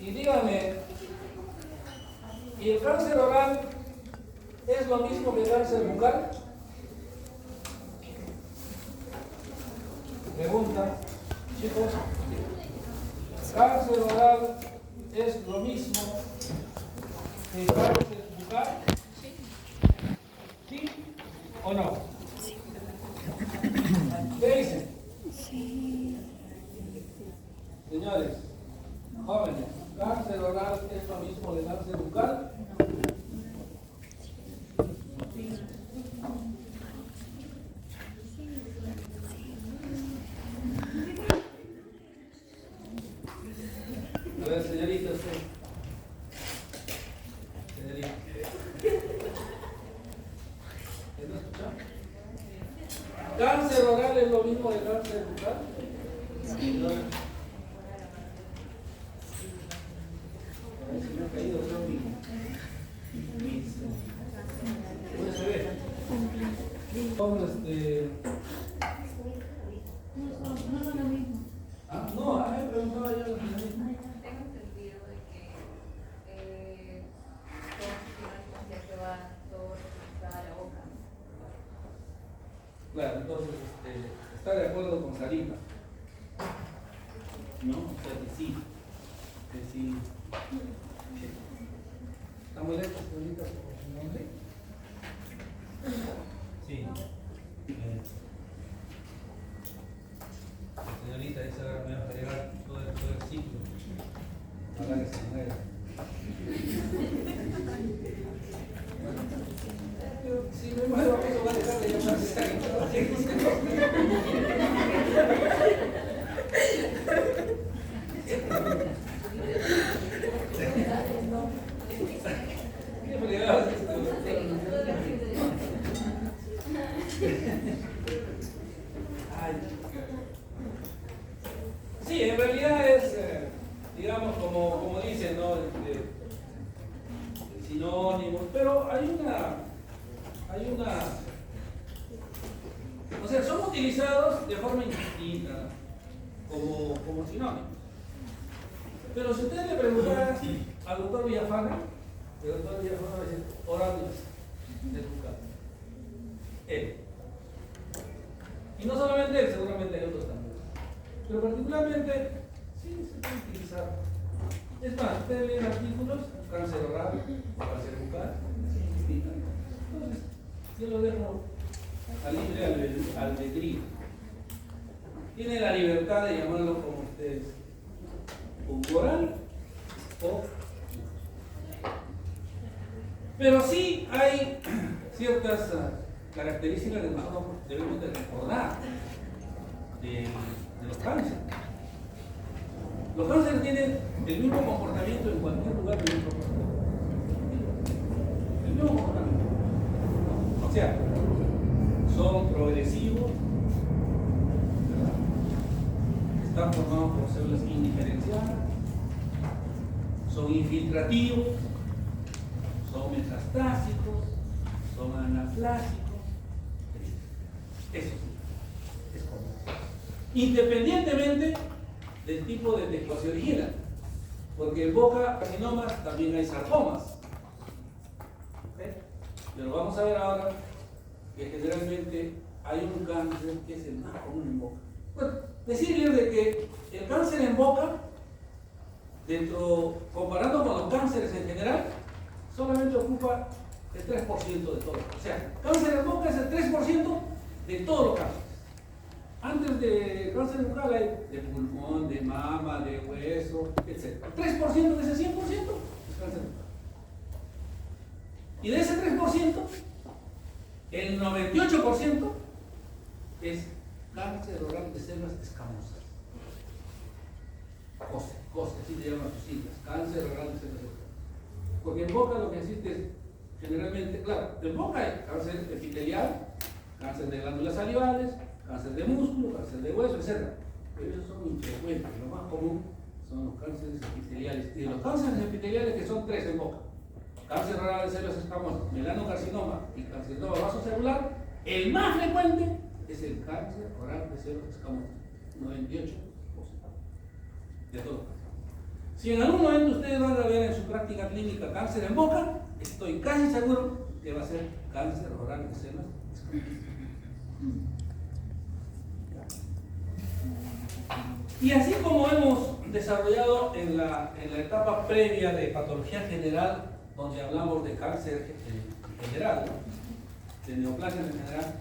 Y dígame, ¿y el cáncer oral es lo mismo que el cáncer bucal? Pregunta, chicos. ¿Cáncer oral es lo mismo que el cáncer bucal? ¿Sí o no? ¿Qué dicen? Sí. Señores, jóvenes, ¿cáncer oral es lo mismo que cáncer bucal? A ver, señorita, usted. Señorita. ¿No escucha? ¿Cáncer oral es lo mismo que cáncer bucal? Sí. ¿No? Se me ha caído otro mismo. ¿Dónde se ve? No son lo mismo. Ah, no, a mí me preguntaba yo lo mismo. Tengo entendido de que todos ya que va todo representado a la boca. Claro, entonces está de acuerdo con Sarita. ¿No? O sea que sí. Que sí. ¿Está muy lejos, señorita, por su nombre? Sí. Señorita, esa me va a fregar todo el ciclo. Para que se muera. Pero si me muero, eso va a dejar de llamarse Sarita. ¿Qué fregados es esto? Sí, en realidad es, digamos, como dicen, ¿no? Sinónimos, pero hay una, o sea, son utilizados de forma indistinta, ¿no? como sinónimos. Pero si usted le preguntara al doctor Villafana, el doctor Villafana va a decir, oral del bucal. Él. Y no solamente él, seguramente hay otros también. Pero particularmente, sí se puede utilizar. Es más, ustedes leen artículos, cáncer oral, cáncer bucal, entonces yo lo dejo a libre albedrío. Tiene la libertad de llamarlo como ustedes, oral o. Pero sí hay ciertas características que nosotros debemos de recordar de los cánceres. Los cánceres tienen el mismo comportamiento en cualquier lugar del nuestro cuerpo. El mismo comportamiento. O sea, son progresivos, ¿verdad? Están formados por células indiferenciadas, son infiltrativos, son metastásicos, son anaplásicos. Eso sí, es común. Independientemente del tipo de tejido se origina, porque en boca carcinomas también hay sarcomas. Pero vamos a ver ahora que generalmente hay un cáncer que es el más común en boca. Bueno, decirles de que el cáncer en boca, comparando con los cánceres en general, solamente ocupa el 3% de todo. O sea, cáncer en boca es el 3% de todos los cánceres. Antes de cáncer bucal hay de pulmón, de mama, de hueso, etc. El 3% de ese 100% es cáncer bucal. Y de ese 3%, el 98% es cáncer oral de células escamosas. COSE, así se llaman sus siglas, cáncer oral de células escamosas. Porque en boca lo que existe es generalmente, claro, en boca hay cáncer epitelial, cáncer de glándulas salivales, cáncer de músculo, cáncer de hueso, etc. Pero esos son infrecuentes, lo más común son los cánceres epiteliales. Y de los cánceres epiteliales, que son 3 en boca: cáncer oral de células escamosas, melanocarcinoma y carcinoma vasocelular, el más frecuente es el cáncer oral de células escamosas, 98% de todos los cánceres. Si en algún momento ustedes van a ver en su práctica clínica cáncer en boca, estoy casi seguro que va a ser cáncer oral de células escamosas. Y así como hemos desarrollado en la etapa previa de patología general, donde hablamos de cáncer en general, ¿no? De neoplasia en general,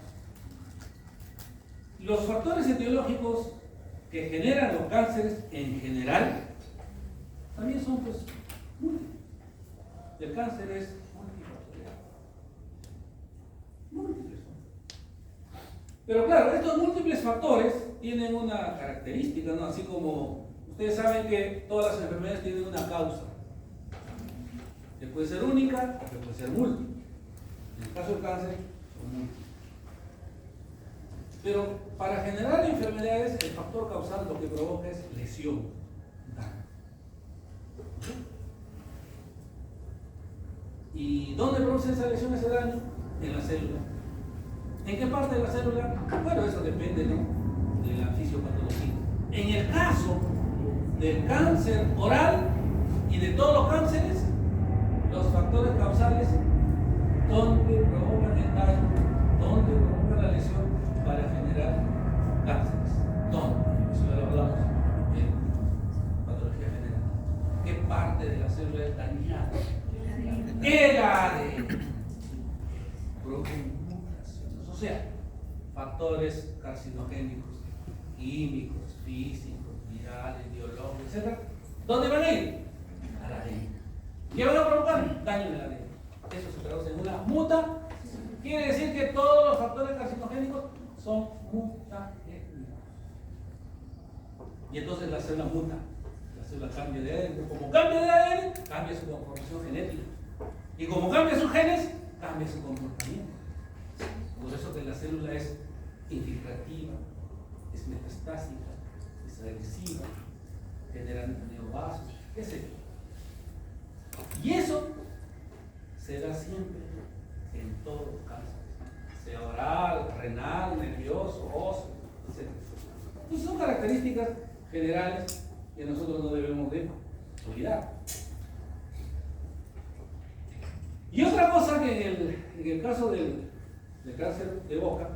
los factores etiológicos que generan los cánceres en general también son pues múltiples. El cáncer es multifactorial. Múltiples son. Pero claro, estos múltiples factores tienen una característica, ¿no? Así como ustedes saben que todas las enfermedades tienen una causa, que puede ser única o que puede ser múltiple. En el caso del cáncer, son múltiples. Pero para generar enfermedades, el factor causal lo que provoca es lesión, daño. ¿Y dónde produce esa lesión, ese daño? En la célula. ¿En qué parte de la célula? Bueno, eso depende, ¿no?, de la fisiopatología. En el caso del cáncer oral y de todos los cánceres, los factores causales, ¿dónde provocan el daño? ¿Dónde provocan la lesión para generar cánceres? ¿Dónde? Eso ya lo hablamos en patología general. ¿Qué parte de la célula es dañada? El ADN. Provocan mutaciones, o sea, factores carcinogénicos, químicos, físicos, virales, biológicos, etc. ¿Dónde van a ir? Al ADN. ¿Qué van a provocar? Daño en el ADN. Eso se traduce en una muta. Quiere decir que todos los factores carcinogénicos son mutagénicos. Y entonces la célula muta. La célula cambia de ADN. Como cambia de ADN, cambia su conformación genética. Y como cambia sus genes, cambia su comportamiento. Por eso que la célula es infiltrativa, es metastásica, es agresiva, genera neovasos, qué sé yo. Y eso se da siempre en todos los cánceres, sea oral, renal, nervioso, óseo, etc. Entonces son características generales que nosotros no debemos de olvidar. Y otra cosa que en el caso del cáncer de boca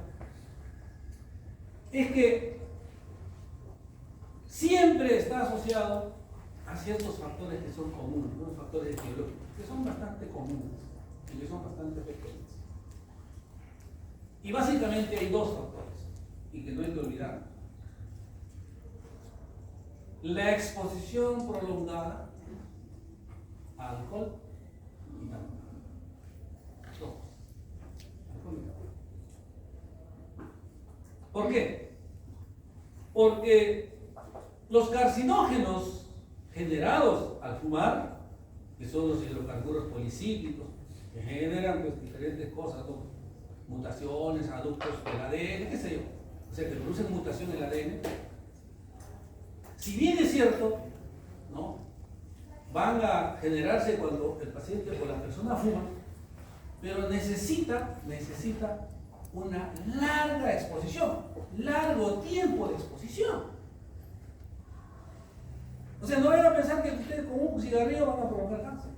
es que siempre está asociado a ciertos factores que son comunes, unos factores etiológicos, que son bastante comunes y que son bastante frecuentes. Y básicamente hay dos factores, y que no hay que olvidar. La exposición prolongada a alcohol y tabaco. ¿Por qué? Porque los carcinógenos generados al fumar, que son los hidrocarburos policíclicos, que generan pues, diferentes cosas, ¿no?, mutaciones, aductos del ADN, qué sé yo, o sea, que producen mutación en el ADN. Si bien es cierto, ¿no?, van a generarse cuando el paciente o la persona fuma, pero necesita una larga exposición, largo tiempo de exposición. O sea, no vayan a pensar que ustedes con un cigarrillo van a provocar cáncer.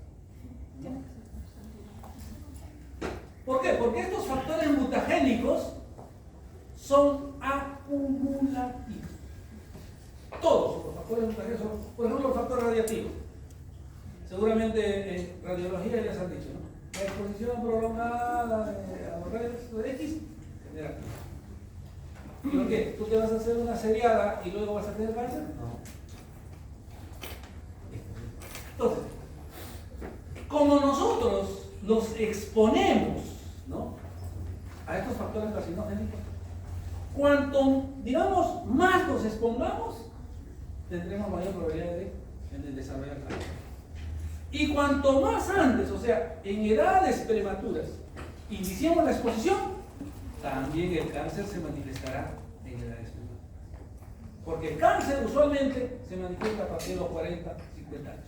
¿Por qué? Porque estos factores mutagénicos son acumulativos. Todos los factores mutagénicos son, por ejemplo, los factores radiactivos. Seguramente en radiología ya les han dicho, ¿no? La exposición prolongada a los rayos de X genera cáncer. ¿Por qué? ¿Tú te vas a hacer una seriada y luego vas a tener cáncer? No. Entonces, como nosotros los exponemos, ¿no?, a estos factores carcinogénicos, cuanto, digamos, más los expongamos, tendremos mayor probabilidad de desarrollar cáncer. Y cuanto más antes, o sea, en edades prematuras, iniciemos la exposición, también el cáncer se manifestará en edades prematuras. Porque el cáncer usualmente se manifiesta a partir de los 40, 50 años.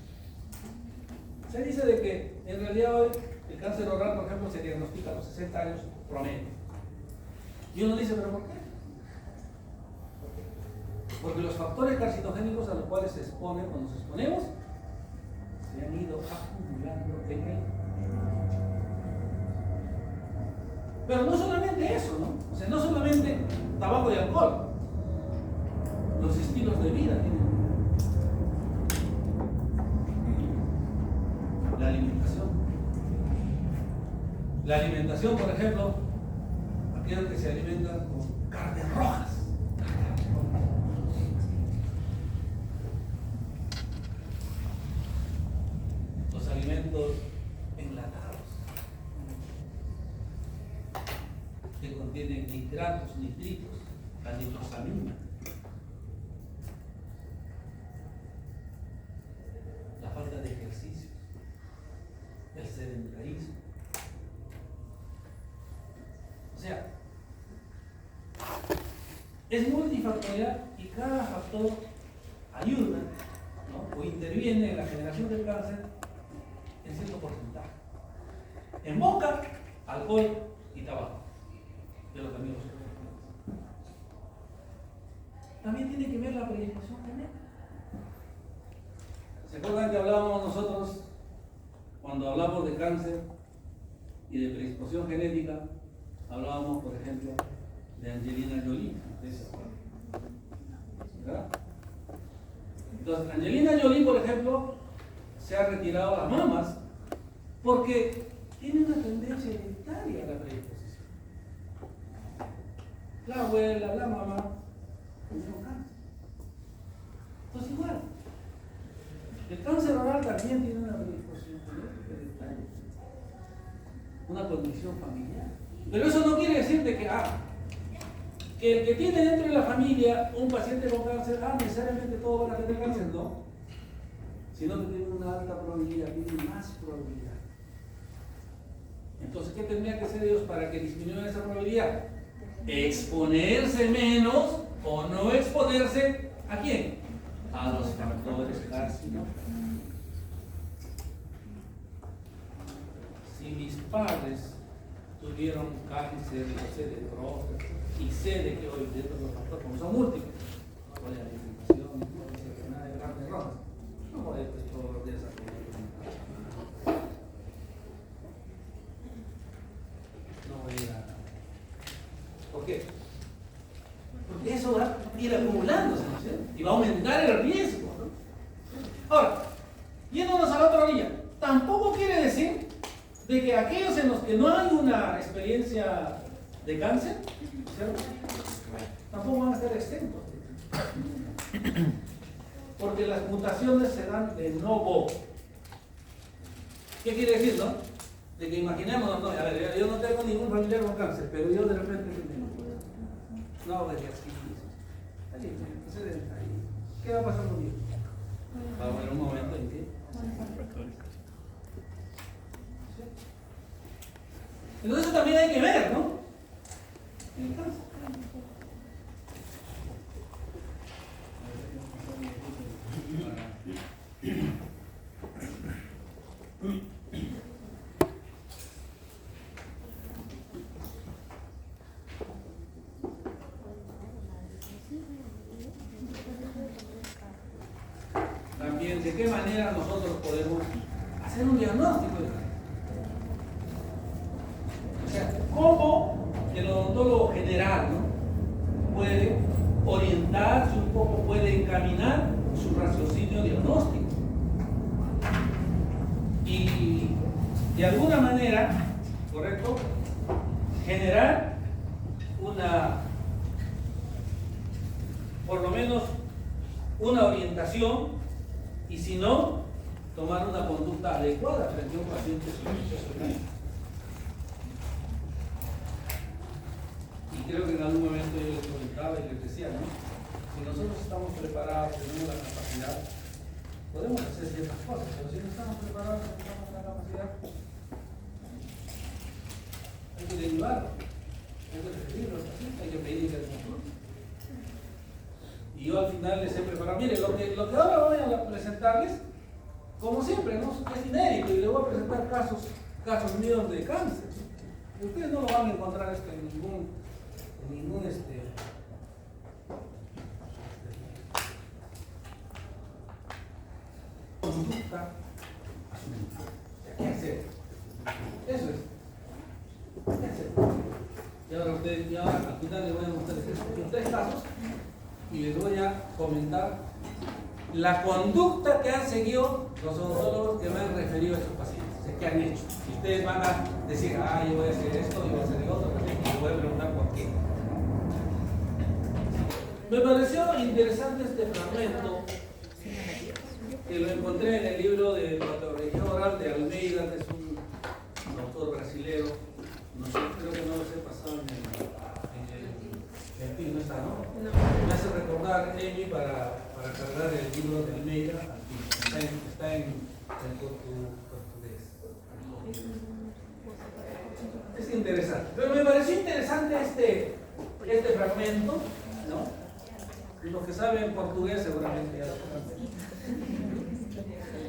Se dice de que en realidad hoy el cáncer oral, por ejemplo, se diagnostica a los 60 años promedio. Y uno dice, ¿pero por qué? Porque los factores carcinogénicos a los cuales se exponen o nos exponemos acumulando en él. Pero no solamente eso, ¿no? O sea, no solamente tabaco y alcohol, los estilos de vida tienen. La alimentación. La alimentación, por ejemplo, aquellos que se alimentan con carnes rojas. Los alimentos enlatados, que contienen nitratos, nitritos, la nitrosamina. La falta de ejercicio, el sedentarismo. O sea, es multifactorial y cada factor ayuda, ¿no? O interviene en la generación del cáncer en cierto porcentaje. En boca, alcohol y tabaco, de los amigos. También tiene que ver la predisposición genética. ¿Se acuerdan que hablábamos nosotros, cuando hablamos de cáncer y de predisposición genética, hablábamos, por ejemplo, de Angelina Jolie? ¿Verdad? Entonces, Angelina Jolie, por ejemplo, se ha retirado las mamas porque tiene una tendencia hereditaria a la predisposición. La abuela, la mamá, tuvieron cáncer. Entonces, igual, el cáncer oral también tiene una predisposición hereditaria, una condición familiar. Pero eso no quiere decir de que el que tiene dentro de la familia un paciente con cáncer, necesariamente todos van a tener cáncer, no. Sino que tiene una alta probabilidad, tiene más probabilidad. Entonces, ¿qué tendrían que hacer ellos para que disminuyan esa probabilidad? Exponerse menos o no exponerse ¿a quién? A los factores carcinógenos. Si mis padres tuvieron cáncer, yo sé de próstata, y sé de que hoy dentro de los factores, como son múltiples, no voy a alimentación, no voy a hacer nada de carne roja, no voy a pues, todos los días a comer. No voy a ir a... ¿Por qué? Porque eso va a ir acumulándose, ¿no es cierto? Y va a aumentar el riesgo, ¿no? Ahora, yéndonos a la otra orilla, tampoco quiere decir de que aquellos en los que no hay una experiencia de cáncer, ¿cierto? Tampoco van a estar exentos. Porque las mutaciones se dan de novo. ¿Qué quiere decir, no? De que imaginemos, no, a ver, yo no tengo ningún familiar con cáncer, pero yo de repente no hago ejercicio. ¿Qué va a pasar conmigo? Va a haber un momento en que... Entonces eso también hay que ver, ¿no? El cáncer. También, ¿de qué manera nosotros podemos hacer un diagnóstico de cáncer? O sea, ¿cómo el odontólogo general, ¿no? puede orientarse un poco, puede encaminar su raciocinio diagnóstico? Y de alguna manera, ¿correcto? Generar por lo menos una orientación, y si no, tomar una conducta adecuada frente a un paciente sospechoso. Y creo que en algún momento yo les comentaba y les decía, ¿no? Si nosotros estamos preparados, tenemos la capacidad, podemos hacer ciertas cosas, pero si no estamos preparados, no tenemos la capacidad, hay que derivarlo, hay que referirlo al paciente, hay que pedirle el control. Y yo al final les he preparado, mire, lo que ahora voy a presentarles, como siempre, ¿no? Es inédito, y les voy a presentar casos míos de cáncer. Y ustedes no lo van a encontrar esto en ningún conducta ¿Qué hacer? Eso es. ¿Qué hacer? Y ahora ustedes, ya al final les voy a mostrar estos 3 casos y les voy a comentar la conducta que han seguido los odontólogos que me han referido a estos pacientes, o sea, que han hecho. Y ustedes van a decir, yo voy a hacer esto, yo voy a hacer lo otro, y les voy a preguntar por qué. Me pareció interesante este fragmento que lo encontré en el libro de patología oral de Almeida, que es un doctor brasilero. No sé, creo que no los he pasado en fin, no está, ¿no? No. Me hace recordar, Emi, para cargar el libro de Almeida, está en portugués. Es interesante. Pero me pareció interesante este fragmento, ¿no? Los que saben portugués seguramente ya lo saben.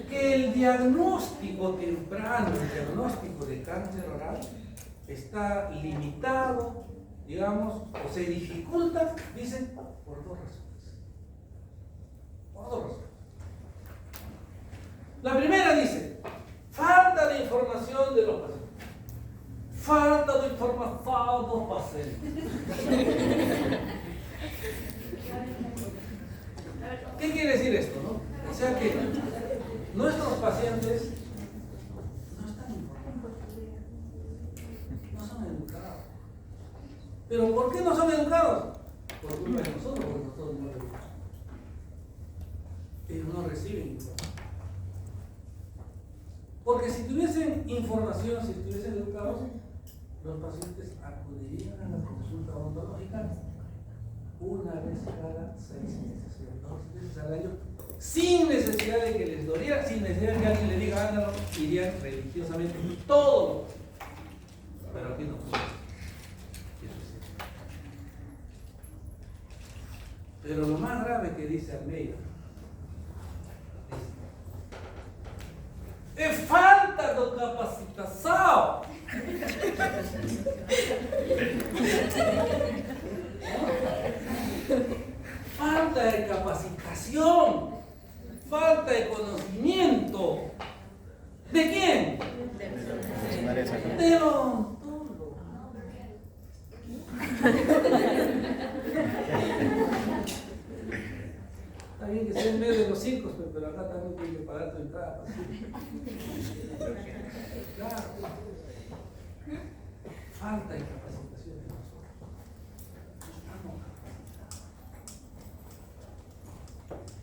Que el diagnóstico temprano, el diagnóstico de cáncer oral, está limitado, digamos, o se dificulta, dicen, por 2 razones. Por 2 razones. La primera dice, falta de información de los pacientes. Falta de información de los pacientes. ¿Qué quiere decir esto, no? O sea que nuestros pacientes no están informados, no son educados. ¿Pero por qué no son educados? Por culpa de nosotros, porque nosotros no educamos. Ellos no reciben información. Porque si tuviesen información, si estuviesen educados, los pacientes acudirían a la consulta odontológica una vez cada 6 meses, 2 veces al año, sin necesidad de que les doliera, sin necesidad de que alguien le diga ándalo, irían religiosamente todo. Pero aquí no. Pero lo más grave que dice Almeida es falta de capacitación. Falta de capacitación, falta de conocimiento. ¿De quién? Del odontólogo. Está bien que sea en medio de los circos, pero acá también tiene que pagar tu entrada. Claro. Falta de capacitación de nosotros.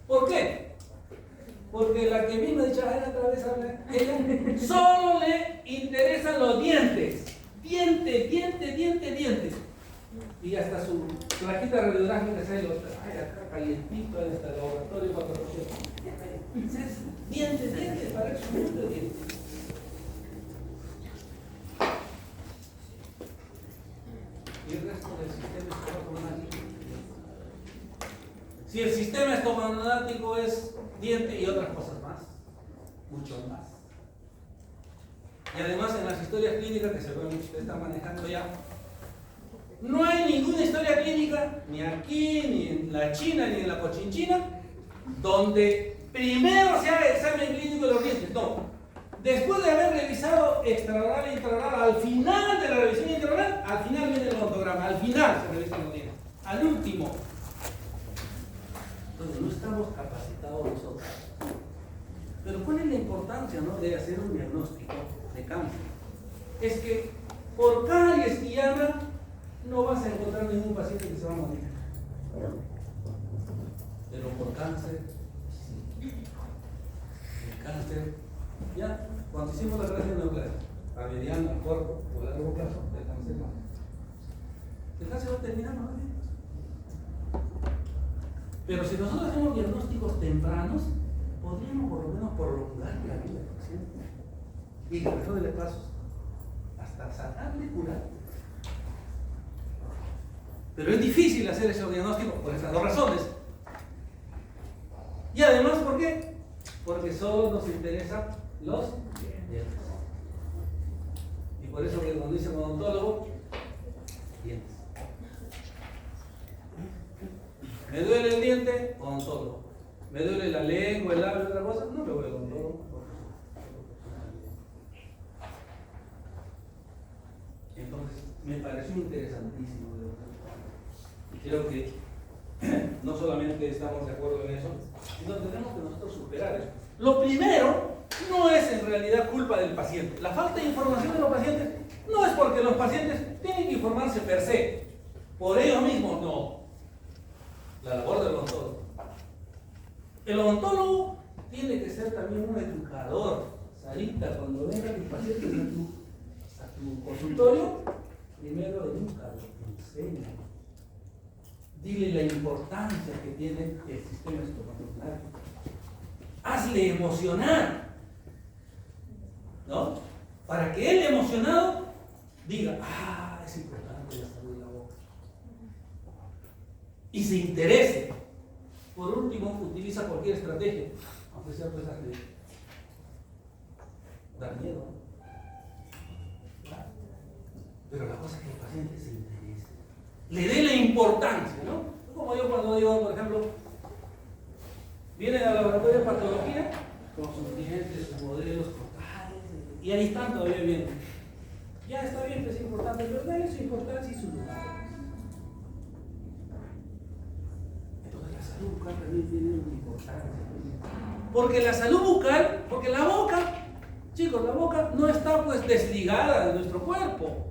¿Por qué? Porque la que vino dicha otra vez habla, ella solo le interesan los dientes. Dientes. Y hasta su plaquita radiográfica se los acá calientito en este laboratorio 400. Dientes, para eso mucho dientes. Y el resto del sistema estomacomonático. Si el sistema estomacomonático es diente y otras cosas más, mucho más. Y además en las historias clínicas que seguramente usted está manejando ya, no hay ninguna historia clínica, ni aquí, ni en la China, ni en la Cochinchina, donde primero se haga examen clínico de los dientes. No. Después de haber revisado extraoral e intraoral, al final de la revisión intraoral, al final viene el odontograma, al final se revisan los dientes, al último. Entonces no estamos capacitados nosotros. Pero ¿cuál es la importancia, no, de hacer un diagnóstico de cáncer? Es que por caries y llama no vas a encontrar ningún paciente que se va a morir. Pero por cáncer, sí. El cáncer, ya, cuando hicimos la gracia nuclear, a mediano, a corto o a largo plazo, el cáncer no. El cáncer va a terminar, ¿no? Pero si nosotros hacemos diagnósticos tempranos, podríamos por lo menos prolongar la vida del paciente. Y en el mejor de los casos, hasta sacarle curar. Pero es difícil hacer esos diagnósticos por esas 2 razones. Y además, ¿por qué? Porque solo nos interesan los dientes. Y por eso que cuando dice un odontólogo, dientes. Me duele el diente, odontólogo. Me duele la lengua, el labio, otra cosa, no me voy al odontólogo. es interesantísimo, de verdad. Y creo que no solamente estamos de acuerdo en eso, sino que tenemos que nosotros superar eso. Lo primero no es en realidad culpa del paciente. La falta de información de los pacientes no es porque los pacientes tienen que informarse per se, por ellos mismos, no. La labor del odontólogo. El odontólogo tiene que ser también un educador. Sarita, cuando vengan tus pacientes a tu consultorio, primero edúcalo, enseña. Dile la importancia que tiene el sistema estomacal. Hazle emocionar, ¿no? Para que él emocionado diga, es importante la salud de la boca. Y se interese. Por último, utiliza cualquier estrategia, aunque sea cosas de dar miedo. Pero la cosa es que el paciente se interese, le dé la importancia, ¿no? Como yo cuando digo, por ejemplo, vienen al laboratorio de patología con sus dientes, sus modelos cortales, y ahí están todavía bien. Ya está bien que es importante, pero dale su importancia y su lugar. Entonces la salud bucal también tiene una importancia. Porque la salud bucal, porque la boca, chicos, la boca no está pues desligada de nuestro cuerpo.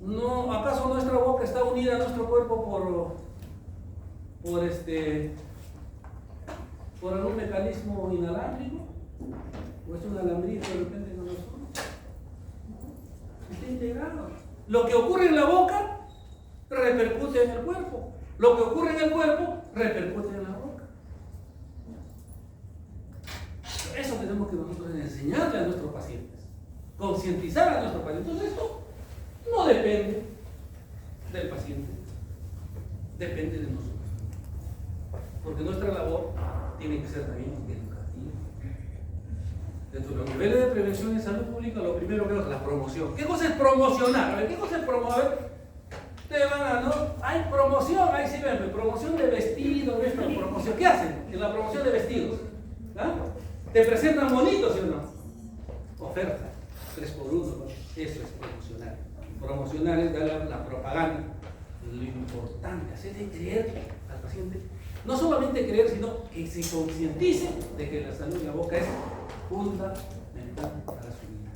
No, ¿acaso nuestra boca está unida a nuestro cuerpo por algún mecanismo inalámbrico? ¿O es un alambrito de repente con nosotros? Está integrado. Lo que ocurre en la boca repercute en el cuerpo. Lo que ocurre en el cuerpo repercute en la boca. Eso tenemos que nosotros enseñarle a nuestros pacientes, concientizar a nuestros pacientes. Entonces esto no depende del paciente, depende de nosotros. Porque nuestra labor tiene que ser también educativa. Dentro de los niveles de prevención en salud pública, lo primero que es la promoción. ¿Qué cosa es promocionar? A ver, ¿qué cosa es promover? Ustedes van a, ¿no? Hay promoción, ahí sí ven, promoción de vestidos, promoción. ¿Qué hacen en la promoción de vestidos? ¿Ah? ¿Te presentan bonitos, sí o no? Oferta, 3x1, ¿no? Eso es promocionar. Promocionar es dar la propaganda. Lo importante, hacerle creer al paciente, no solamente creer, sino que se concientice de que la salud de la boca es fundamental para su vida.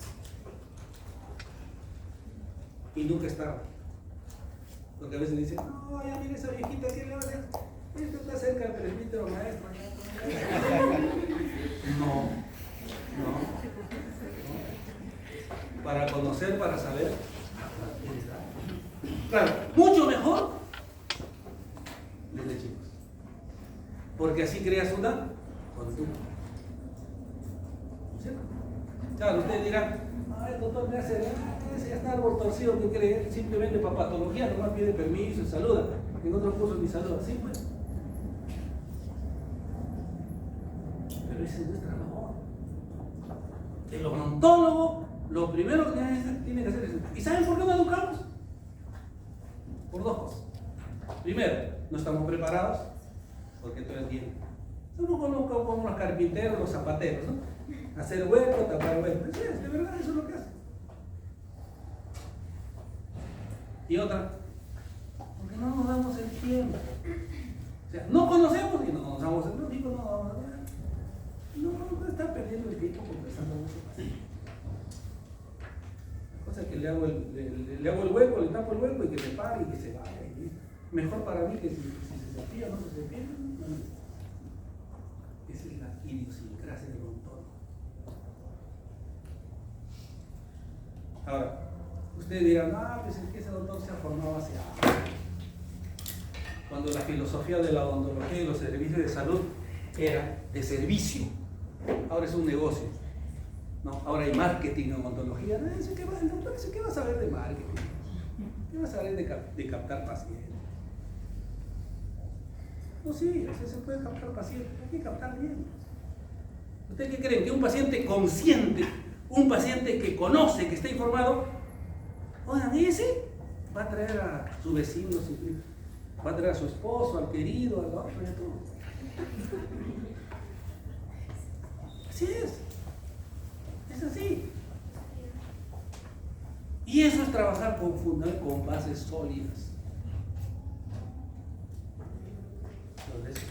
Y nunca es tarde. Porque a veces dicen, no, ya mire esa viejita, ¿qué le va a hacer? Esto está cerca del presbítero maestro. No. Para conocer, para saber. Claro, mucho mejor desde chicos. Porque así creas una conducta. ¿Cierto? Claro, ustedes dirán, el doctor me hace, ese ya está árbol torcido, que cree, simplemente para patología, nomás pide permiso y saluda. En otros cursos ni saluda, sí pues. Pero esa es nuestra labor. El odontólogo, lo primero que tiene que hacer es. ¿Y saben por qué no educamos? Por dos cosas. Primero, no estamos preparados, porque todo el tiempo. Somos como los carpinteros, los zapateros, ¿no? Hacer hueco, tapar hueco. De verdad, eso es lo que hacen. Y otra, porque no nos damos el tiempo. O sea, no conocemos y no nos damos el tiempo. No está perdiendo el tiempo conversando mucho. Cosa que le hago el hueco, le tapo el hueco y que me pare y que se vaya. Mejor para mí que si se cepilla o no se cepilla. Esa es la idiosincrasia del odontólogo. Ahora, ustedes dirán, pues es que ese doctor se ha formado hace años. Cuando la filosofía de la odontología y los servicios de salud era de servicio. Ahora es un negocio. ¿No? Ahora hay marketing en odontología. El doctor dice, ¿qué va a saber de marketing? ¿Qué va a saber de captar pacientes? No, sí, se puede captar pacientes, hay que captar bien. ¿Ustedes qué creen? Que un paciente consciente, un paciente que conoce, que está informado, oigan, ese va a traer a su vecino, va a traer a su esposo, al querido, al otro, y a todo. Así es así. Y eso es trabajar con bases sólidas. Entonces,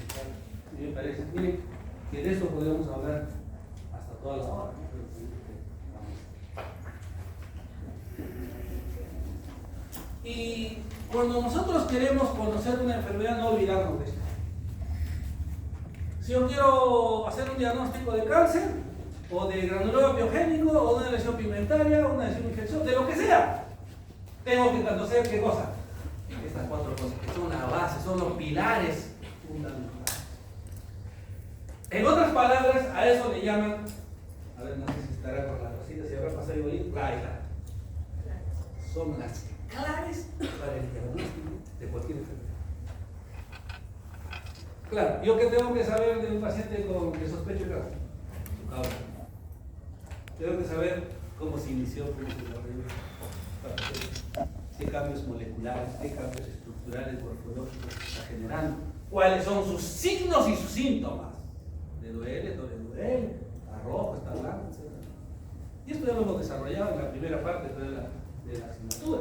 me parece, miren, que de esto podemos hablar hasta toda la hora, ¿no? Y cuando nosotros queremos conocer una enfermedad, no olvidarnos de esto. Si yo quiero hacer un diagnóstico de cáncer, o de granuloma piogénico, o de una lesión pigmentaria, o una lesión infección, de lo que sea, tengo que conocer qué cosa. Estas 4 cosas, que son la base, son los pilares fundamentales. En otras palabras, a eso le llaman, a ver, no sé si estará con la cosita, si habrá pasado igualito, claridad. Son las claves para el diagnóstico de cualquier enfermedad. Claro, yo que tengo que saber de un paciente con que sospecho de cáncer, su causa. Tengo que saber cómo se inició, cómo se desarrolló, qué cambios moleculares, qué cambios estructurales, morfológicos está generando, cuáles son sus signos y sus síntomas. Le duele, no le duele, está rojo, está blanco, etc. Y esto ya lo hemos desarrollado en la primera parte de la asignatura.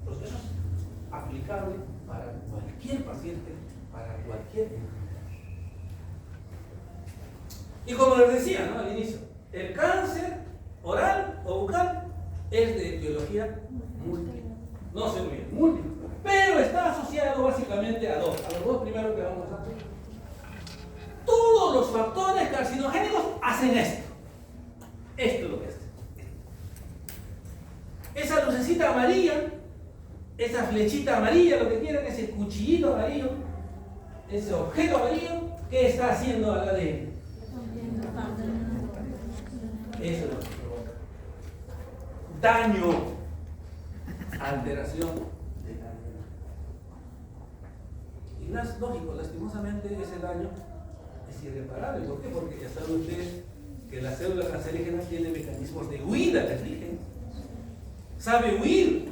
Pues eso es aplicable para cualquier paciente, para cualquier enfermedad. Y como les decía, ¿no?, al inicio, el cáncer oral o bucal es de etiología múltiple, no se olviden, múltiple, pero está asociado básicamente a los dos primeros que vamos a hacer. Todos los factores carcinogénicos hacen esto. Esto es lo que hace. Esa lucecita amarilla, esa flechita amarilla, lo que quieran, ese cuchillito amarillo, ese objeto amarillo, ¿qué está haciendo al ADN? Eso es lo que provoca daño, alteración del ADN. Y no es lógico, lastimosamente ese daño es irreparable. ¿Por qué? Porque ya saben ustedes que las células cancerígenas tienen mecanismos de huida, les dije. Sabe huir,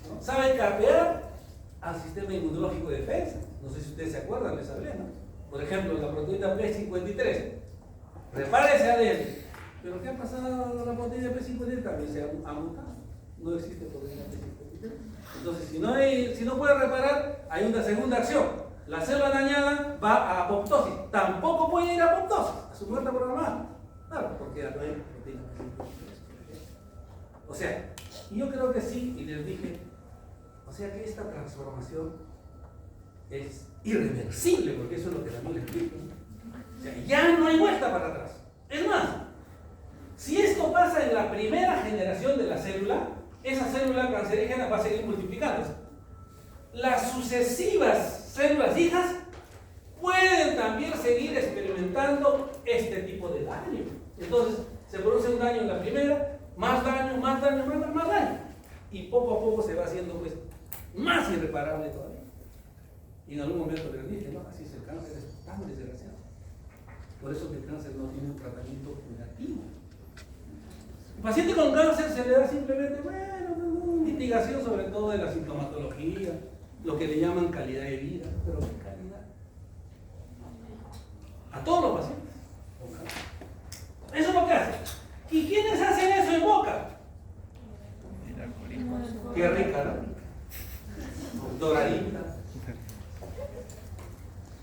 ¿no? Sabe capear al sistema inmunológico de defensa. No sé si ustedes se acuerdan, les hablé, ¿no? Por ejemplo, la proteína P53 repara ese ADN. Pero ¿qué ha pasado? La proteína P53 también se ha mutado. No existe proteína P53. Entonces, si no puede reparar, hay una segunda acción. La célula dañada va a apoptosis. Tampoco puede ir a apoptosis, a su muerte programada. Claro, porque no hay proteína P53. O sea, yo creo que sí, y les dije, o sea que esta transformación es irreversible, porque eso es lo que también les explico. O sea, ya no hay vuelta para atrás. Es más, si esto pasa en la primera generación de la célula, esa célula cancerígena va a seguir multiplicándose. Las sucesivas células hijas pueden también seguir experimentando este tipo de daño. Entonces, se produce un daño en la primera, más daño, más daño, más daño, más daño. Y poco a poco se va haciendo pues más irreparable todavía. Y en algún momento les dije, no, así es el cáncer, es tan desgraciado. Por eso que el cáncer no tiene un tratamiento curativo. El paciente con cáncer se le da simplemente, bueno, mitigación sobre todo de la sintomatología, lo que le llaman calidad de vida. Pero ¿qué calidad? A todos los pacientes con cáncer. Eso es lo que hace. ¿Y quiénes hacen eso en Boca? Qué rica, ¿no? Doradita.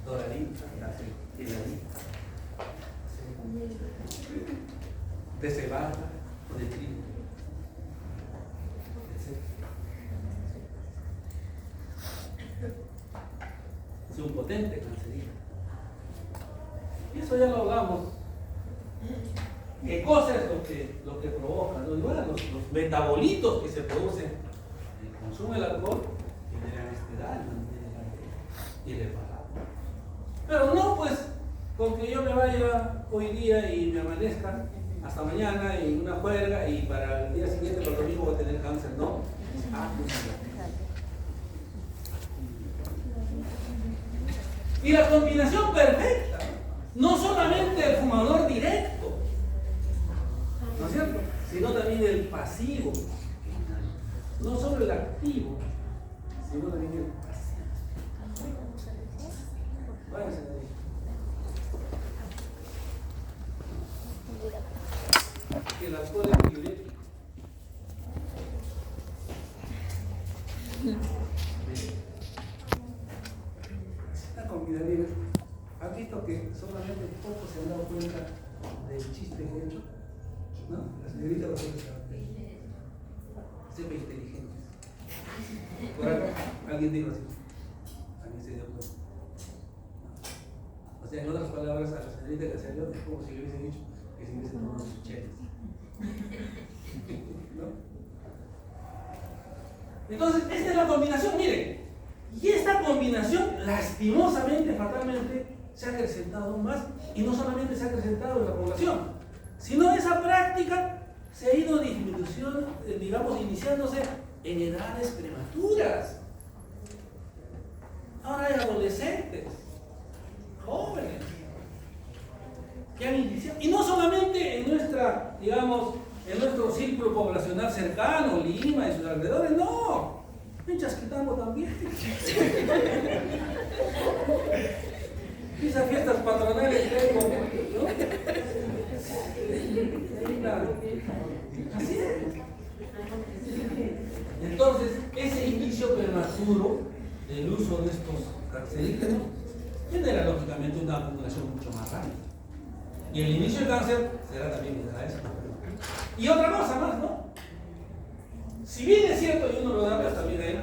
Doradita, heladita. De cebada o de trigo. Es un potente cancerígeno. Y eso ya lo hablamos. ¿Qué cosa es lo que provoca? ¿No? Bueno, los metabolitos que se producen en el consumo del alcohol generan este daño irreparable. Pero no, pues, con que yo me vaya hoy día y me amanezca hasta mañana y una juerga y para el día siguiente por lo mismo voy a tener cáncer, no. Y la combinación perfecta, no solamente el fumador directo, ¿no es cierto?, sino también el pasivo, no solo el activo, sino también el pasivo. Váyanse de ahí. El alcohol es diurético. que solamente pocos se han dado cuenta del chiste que he hecho, ¿no? La señorita lo puede saber. Sepa inteligente. Por acá, alguien dijo así. Alguien se dio cuenta. O sea, en otras palabras, a la señorita que salió es como si le hubiesen dicho que se hubiesen tomado sus cheques. ¿No? Entonces, esta es la combinación, miren. Y esta combinación, lastimosamente, fatalmente, se ha acrecentado más. Y no solamente se ha acrecentado en la población, sino esa práctica se ha ido digamos, iniciándose en edades prematuras. Ahora hay adolescentes, jóvenes, que han iniciado. Y no solamente en nuestra, digamos, en nuestro círculo poblacional cercano, Lima y sus alrededores, no. En Chasquitango también. Esas fiestas patronales que hay, ¿no? Así es. Entonces, ese inicio prematuro del uso de estos cancerígenos genera lógicamente una acumulación mucho más rápida. Y el inicio del cáncer será también a eso. Y otra cosa más, ¿no? Si bien es cierto, y uno lo da también ahí,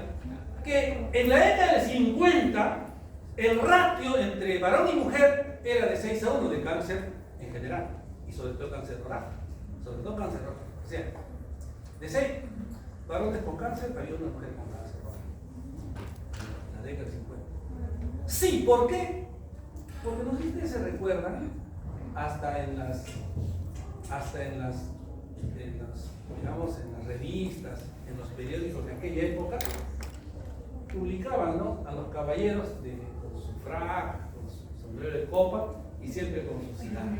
que en la década del 50 el ratio entre varón y mujer era de 6:1 de cáncer en general, y sobre todo cáncer oral, sobre todo cáncer oral. O sea, de 6 varones con cáncer había una mujer con cáncer oral. En la década del 50. Sí, ¿por qué? Porque no sé si ustedes se recuerdan, hasta en las digamos, en las revistas, en los periódicos de aquella época, publicaban, ¿no?, a los caballeros con su frac, con su sombrero de copa y siempre con su cigarro,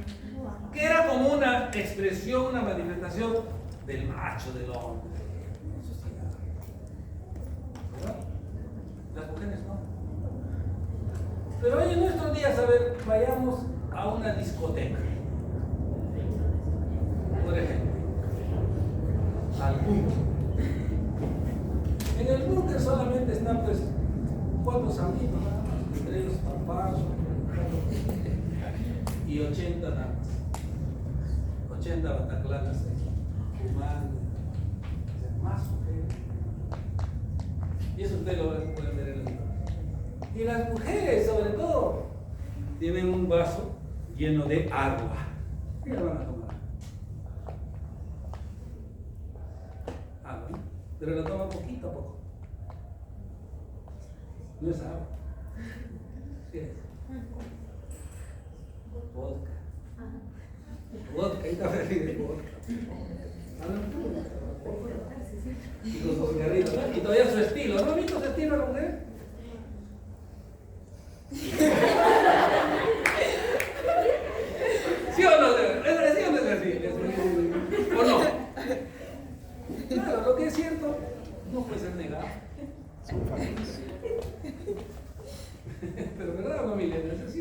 que era como una expresión, una manifestación del macho, del hombre, con su cigarro. ¿Verdad? Las mujeres no. Pero hoy en nuestros días, a ver, vayamos a una discoteca, por ejemplo, al búnker. En el búnker solamente están pues 4 amigos, nada más, entre ellos papás y 80 nada más, 80 bataclanas fumando, más mujeres. Y eso ustedes lo pueden ver en el libro. Y las mujeres, sobre todo, tienen un vaso lleno de agua y la van a tomar. Agua, ¿no? Pero la toman poquito a poco. No es agua. ¿Qué es? Vodka. Vodka, ahí está de vodka. Hablan tú. Y con sus cigarritos, ¿no? Y todavía su estilo. ¿No han visto su estilo a la mujer? ¿Sí o no? ¿Es así o no es así? ¿O no? Claro, lo que es cierto no puede ser negado. Pero verdad, familia, no es así.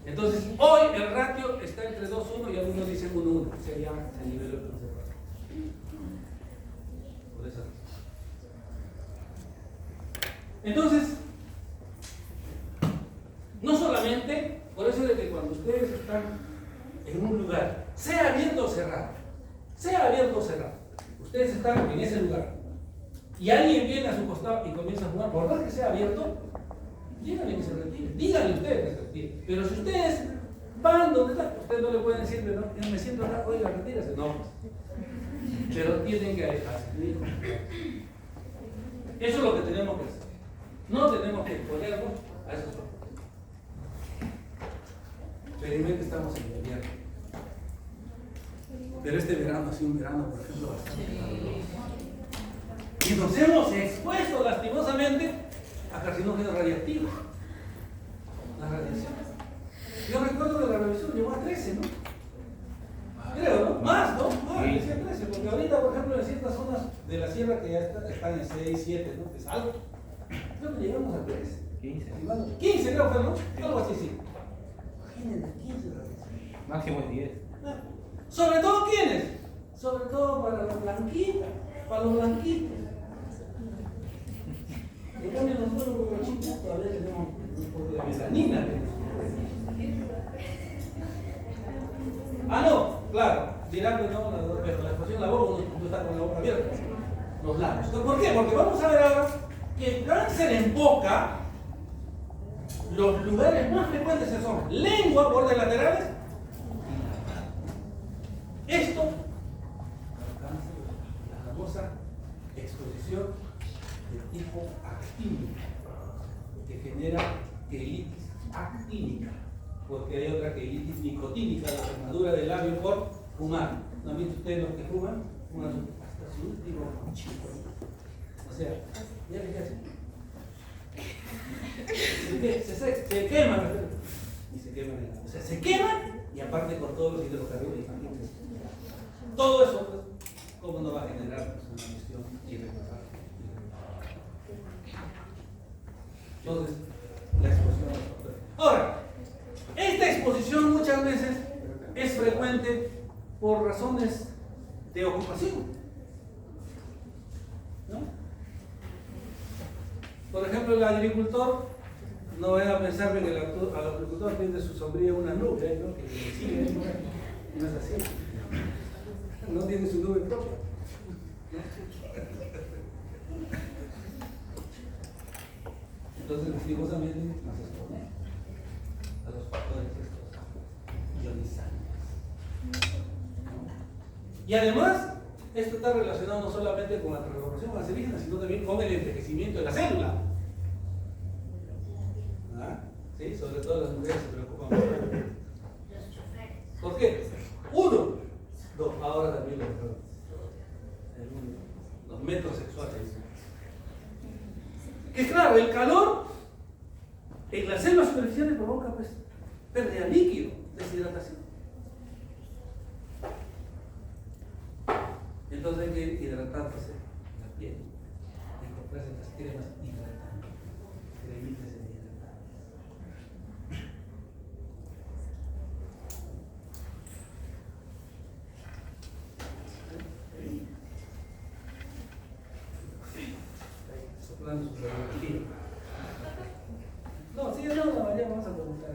Entonces, hoy el ratio está entre 2:1 y algunos dicen 1:1. O sea, ya se niveló el conservador. Por esa razón. Entonces, no solamente, por eso es de que cuando ustedes están en un lugar, sea abierto o cerrado, ustedes están en ese lugar y alguien viene a su costado y comienza a jugar, por más que sea abierto, díganle que se retire, díganle ustedes que se retire. Pero si ustedes van donde están, ustedes no le pueden decir, no, yo me siento acá, oiga, retírese, no. Pero tienen que alejarse. Eso es lo que tenemos que hacer. No tenemos que exponernos a esos ojos. Felizmente estamos en invierno. Pero este verano ha sido un verano, por ejemplo, bastante caluroso. Y nos hemos expuesto lastimosamente a carcinógenos radiactivos. La radiación. Yo recuerdo que la radiación llegó a 13, ¿no? Creo, ¿no? Más, ¿no? Más, decía 13, porque ahorita, por ejemplo, en ciertas zonas de la sierra que ya están en 6, 7, ¿no? Es alto. Creo que llegamos a 13. 15. 15 creo que, ¿no? Algo así, sí. Imagínense, 15 radiación. Máximo es 10. ¿Sobre todo quiénes? Sobre todo para los blanquitos. Para los blanquitos. En cambio, nosotros los chicos todavía tenemos un poco de melanina. Ah, no, claro, dirán que no, pero la exposición de la boca no está con la boca abierta. Los labios. ¿Por qué? Porque vamos a ver ahora que el cáncer en boca, los lugares más frecuentes son lengua, bordes laterales. Esto, el cáncer, la famosa exposición de tipo actínica, que genera quelitis actínica, porque hay otra quelitis nicotínica, la quemadura del labio por fumar. ¿No han visto ustedes los que fuman? Fuman hasta su último chico. O sea, ya que hacen. Se queman, y se queman. O sea, se queman y aparte con todos los hidrocarburos. Imagínense. Todo eso, pues, ¿cómo no va a generar pues, una cuestión irreparable? Entonces, la exposición. Ahora, esta exposición muchas veces es frecuente por razones de ocupación, ¿no? Por ejemplo, el agricultor, no vayan a pensar que el agricultor tiene su sombrilla una nube, ¿no? Que le sigue, no es así. No tiene su nube propia. Entonces, lastimosamente, nos expone a los factores estos ionizantes. Y además, esto está relacionado no solamente con la transformación cancerígena, sino también con el envejecimiento de la célula. ¿Ah? ¿Sí? Sobre todo las mujeres se preocupan mucho. ¿Por qué? Uno, dos, ahora también los metrosexuales. Que claro, el calor en las células superficiales provoca pues pérdida de líquido, deshidratación. Entonces hay que hidratarse la piel, incorporarse las cremas hidratantes, cremitas hidratantes. Soplando su radiografía. No, sí, no, ya vamos a preguntar.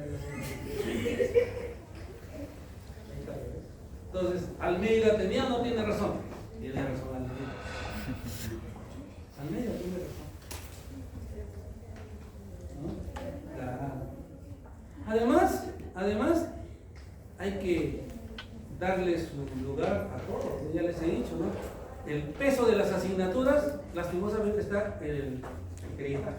Entonces, Almeida tenía o no tiene razón. Tiene razón Almeida. Almeida tiene razón. ¿No? Claro. Además, hay que darle su lugar a todos. Ya les he dicho, ¿no? El peso de las asignaturas, lastimosamente, está en el crédito.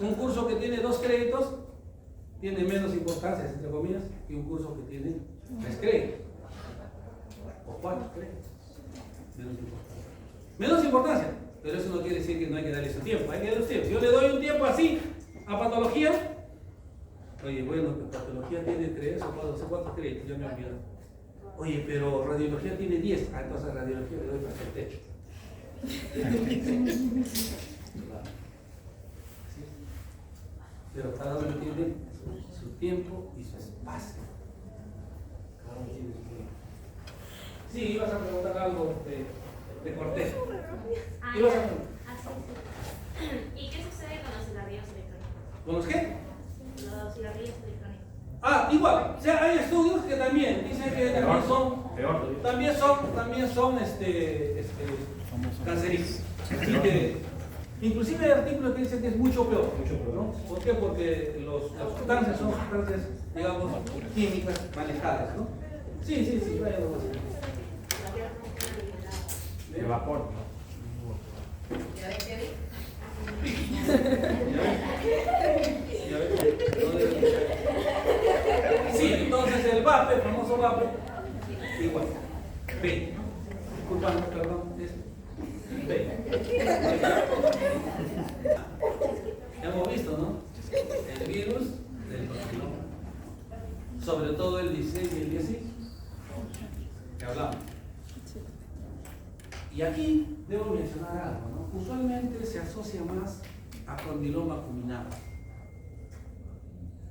Un curso que tiene 2 créditos tiene menos importancia, entre comillas, que un curso que tiene 3 créditos o 4 créditos. Menos importancia, pero eso no quiere decir que no hay que darle su tiempo. Hay que darle su tiempo. Si yo le doy un tiempo así a patología, oye, bueno, patología tiene 3 o 4 créditos, ya me he olvidado. Oye, pero radiología tiene 10, entonces a radiología le doy para el techo. Pero cada uno tiene su tiempo y su espacio. Cada uno tiene su tiempo. Sí, ibas a preguntar algo de Cortés. Ibas a preguntar. ¿Y qué sucede con los cigarrillos electrónicos? ¿Con los qué? Los cigarrillos electrónicos. Ah, igual. O sea, hay estudios que también dicen que también son cancerígenos. Así que inclusive hay artículos que dicen que es mucho peor, ¿no? ¿Por qué? Porque las sustancias son sustancias, digamos, químicas manejadas, ¿no? Sí, vaya nomás. De vapor. ¿Ya ves, Kevin? ¿Ya ves? Sí, entonces el vape, el famoso vape, igual. B. Disculpame, perdón, es B. Hemos visto, ¿no? El virus del papiloma. Sobre todo el 16 y el 17 que hablamos. Y aquí debo mencionar algo, ¿no? Usualmente se asocia más a condiloma acuminado.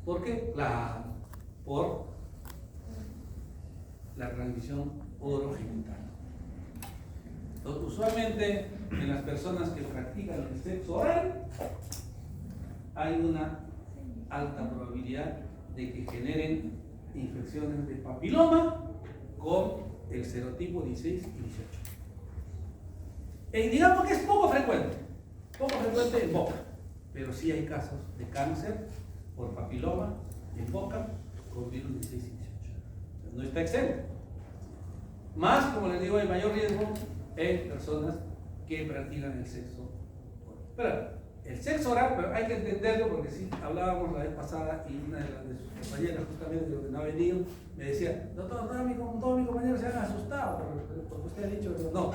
¿Por qué? Por la transmisión orogenital. Usualmente en las personas que practican el sexo oral hay una alta probabilidad de que generen infecciones de papiloma con el serotipo 16 y 18. Digamos que es poco frecuente en boca, pero sí hay casos de cáncer por papiloma en boca con virus 16 y 18. No está exento. Más, como les digo, hay mayor riesgo en personas que practican el sexo oral. Pero el sexo oral, pero hay que entenderlo porque sí, hablábamos la vez pasada y una de sus compañeras, justamente de lo que no ha venido, me decía, doctor, todos mis compañeros se han asustado porque usted ha dicho que no.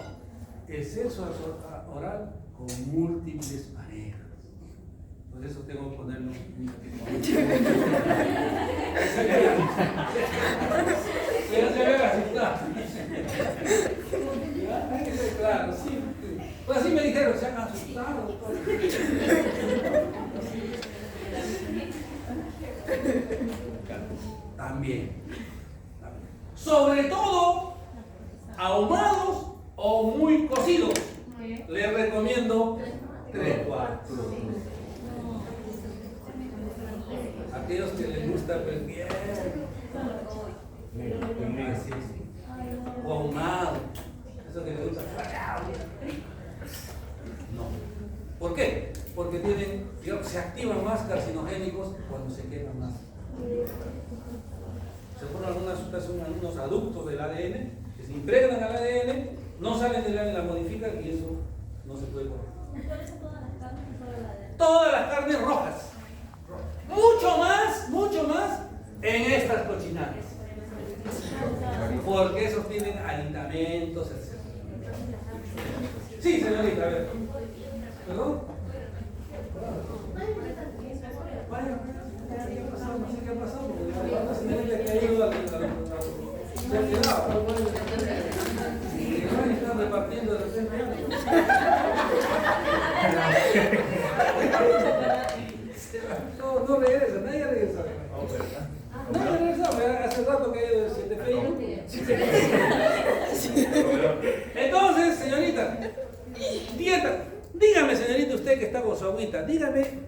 El sexo oral con múltiples parejas. Por eso tengo que ponerlo un pero se ve asustado. Hay que ser claro, sí. Pues así me dijeron, se han asustado. También. Sobre todo, ahumados o muy cocidos. Les recomiendo 3/4. Aquellos que les gusta pues bien. Así, o ahumado. Eso que les gusta. No. ¿Por qué? Porque tienen, digamos, se activan más carcinogénicos cuando se queman más. Se ponen algunas sustancias, algunos aductos del ADN que se impregnan al ADN, no salen del ADN, la modifican y eso no se puede correr. ¿Cuáles son todas las carnes y solo la de? Todas las carnes rojas. Mucho más en estas cochinadas. Porque esos tienen aditamentos, etc. Sí, señorita, a ver. ¿Perdón? Vaya, ¿qué ha pasado? No sé qué ha pasado. La señorita que ha ido al están repartiendo de repente algo. No regresa, nadie regresa. No regresa, hace rato que ha ido el 7 Entonces, señorita, dieta. Dígame, señorita, usted que está con su agüita, dígame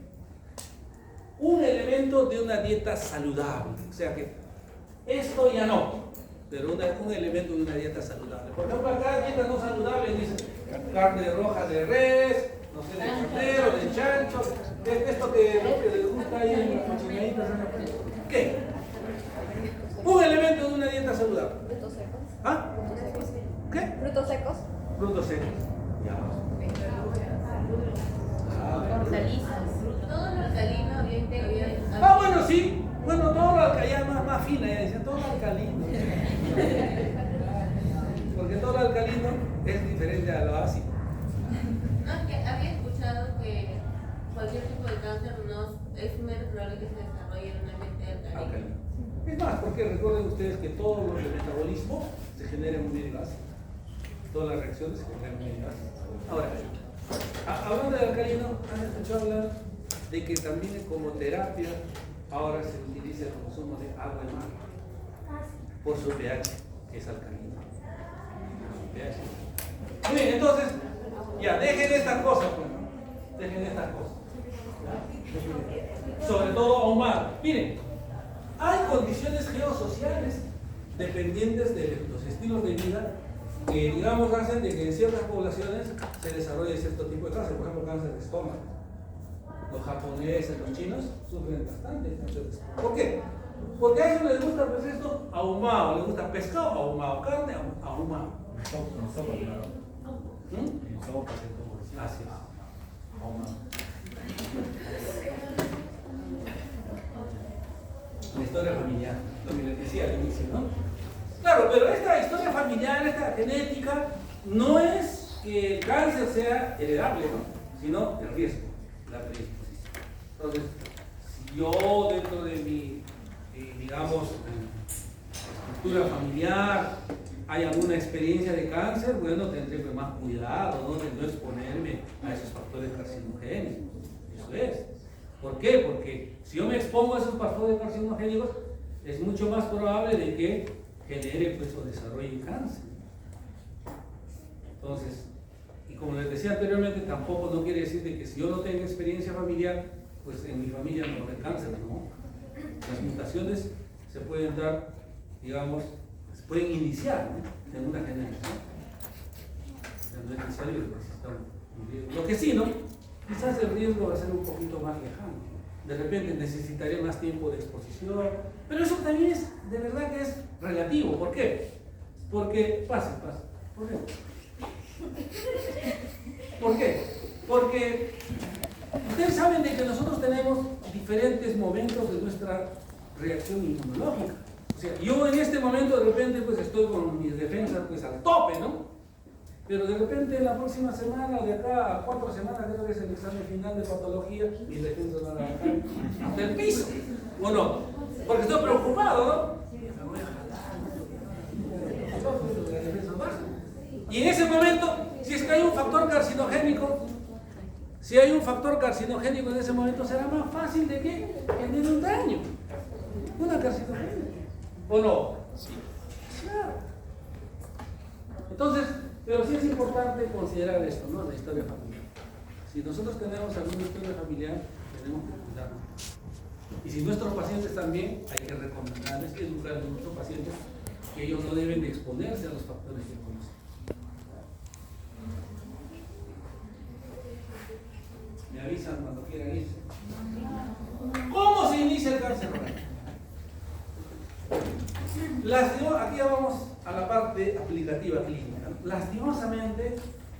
un elemento de una dieta saludable. O sea que esto ya no, pero un elemento de una dieta saludable. Por ejemplo, acá dieta no saludable dice carne roja de res, no sé, de cordero, de chancho, esto que les gusta ahí en las cochinaditas. ¿Qué? Un elemento de una dieta saludable. Frutos secos. ¿Ah? ¿Qué? Frutos secos. Frutos secos. Ya. Hortalizas. Todo lo alcalino, bien. Bueno, sí. Bueno, todo lo alcalino, más fina, ya decía, todo lo alcalino. Porque todo lo alcalino es diferente a lo ácido. No, es que había escuchado que cualquier tipo de cáncer es menos probable que se desarrolle en un ambiente alcalino. Es más, porque recuerden ustedes que todo lo del metabolismo se genera en un medio ácido. Todas las reacciones se generan en un medio ácido. Ahora, hablando de alcalino, han escuchado hablar de que también como terapia ahora se utiliza el consumo de agua de mar por su pH, que es alcalino. Muy bien, entonces, ya, dejen estas cosas, pues, ¿no? Dejen estas cosas. ¿Ya? Sobre todo ahumado. Miren, hay condiciones geosociales dependientes de los estilos de vida que, digamos, hacen de que en ciertas poblaciones se desarrolle cierto tipo de cáncer, por ejemplo, cáncer de estómago. Los japoneses, los chinos sufren bastante cáncer de estómago. ¿Por qué? Porque a ellos les gusta pues esto ahumado, les gusta pescado ahumado, carne ahumado. Sopa, claro. ¿Mm? Sopa, ¿cierto? Así es. Ahumado. La historia familiar, lo que les decía al inicio, ¿no? Claro, pero esta historia familiar, esta genética, no es que el cáncer sea heredable, ¿no? Sino el riesgo, la predisposición. Entonces, si yo dentro de mi, digamos, estructura familiar hay alguna experiencia de cáncer, bueno, tendré pues más cuidado, ¿no? De no exponerme a esos factores carcinogénicos. Eso es. ¿Por qué? Porque si yo me expongo a esos factores carcinogénicos, es mucho más probable de que genere pues o desarrolle cáncer. Entonces, y como les decía anteriormente, tampoco no quiere decir de que si yo no tengo experiencia familiar, pues en mi familia no hay cáncer, ¿no? Las mutaciones se pueden dar, digamos, se pueden iniciar, ¿no?, en una generación. No es necesario que exista un riesgo. Lo que sí, ¿no? Quizás el riesgo va a ser un poquito más lejano. De repente necesitaría más tiempo de exposición, pero eso también es, de verdad que es relativo. ¿Por qué? Porque, pase. ¿Por qué? ¿Por qué? Porque ustedes saben de que nosotros tenemos diferentes momentos de nuestra reacción inmunológica. O sea, yo en este momento de repente pues estoy con mis defensas pues al tope, ¿no? Pero de repente la próxima semana o de acá a 4 semanas, creo que es el examen final de patología, mis defensas van a bajar hasta el piso, ¿o no? Porque estoy preocupado, ¿no? Me voy a jalar. Entonces, las defensas bajan. Y en ese momento, si es que hay un factor carcinogénico, en ese momento será más fácil de que genere un daño. Una carcinogénica. ¿O no? Sí. Claro. Entonces, pero sí es importante considerar esto, ¿no? La historia familiar. Si nosotros tenemos alguna historia familiar, tenemos que cuidarnos. Y si nuestros pacientes también, hay que recomendarles, educar a nuestros pacientes que ellos no deben de exponerse a los factores que conocen. Me avisan cuando quieran irse. ¿Cómo se inicia el cáncer oral? Aquí ya vamos a la parte aplicativa clínica. Lastimosamente,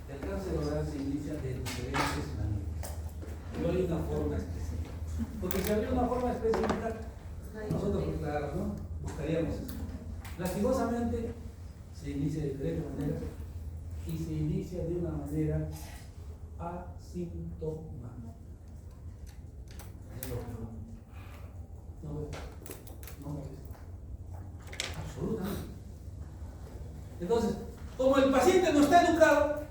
el cáncer oral se inicia de diferentes maneras. No hay una forma específica. Porque si había una forma específica, nosotros, claro, ¿no?, buscaríamos eso. Lastimosamente, se inicia de diferentes maneras y se inicia de una manera asintomática. No. Absolutamente. Entonces, como el paciente no está educado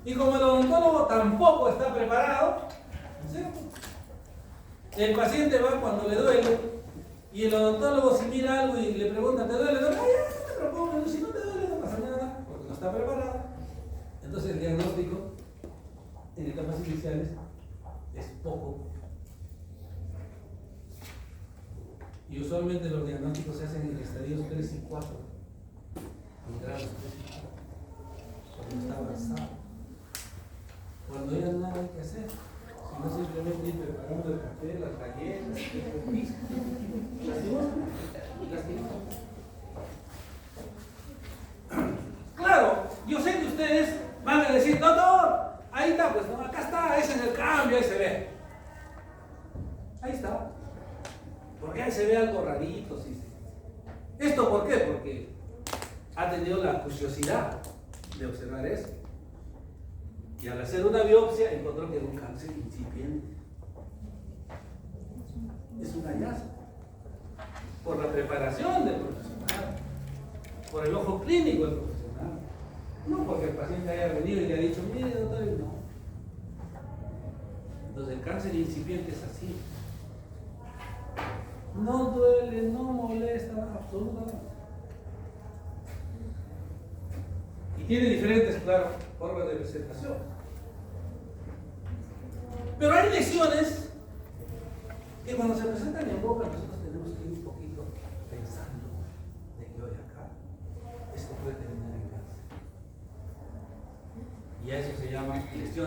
y como el odontólogo tampoco está preparado, ¿cierto?, el paciente va cuando le duele y el odontólogo si mira algo y le pregunta, ¿te duele? Ay, no te preocupes, si no te duele no pasa nada, porque no está preparado. Entonces el diagnóstico en etapas iniciales es poco. Y usualmente los diagnósticos se hacen en estadios 3 y 4. En grados 3 y 4. Cuando está avanzado. Cuando ya nada hay que hacer. Sino simplemente ir preparando el café, las galletas, el whisky. Lastimosamente. Claro, yo sé que ustedes van a decir, doctor, ahí está, pues no, acá está, ese es el cambio, ahí se ve. Ahí está. Porque ahí se ve algo rarito, sí. ¿Esto por qué? Porque ha tenido la curiosidad de observar eso. Y al hacer una biopsia encontró que era un cáncer incipiente. Es un hallazgo. Por la preparación del profesional, por el ojo clínico del profesional. No porque el paciente haya venido y le ha dicho, mire doctor, no. Entonces el cáncer incipiente es así. No duele, no molesta, absolutamente. Y tiene diferentes, claro, formas de presentación. Pero hay lesiones que cuando se presentan en boca nosotros tenemos que ir un poquito pensando de que hoy acá esto puede terminar en cáncer. Y a eso se llama lesión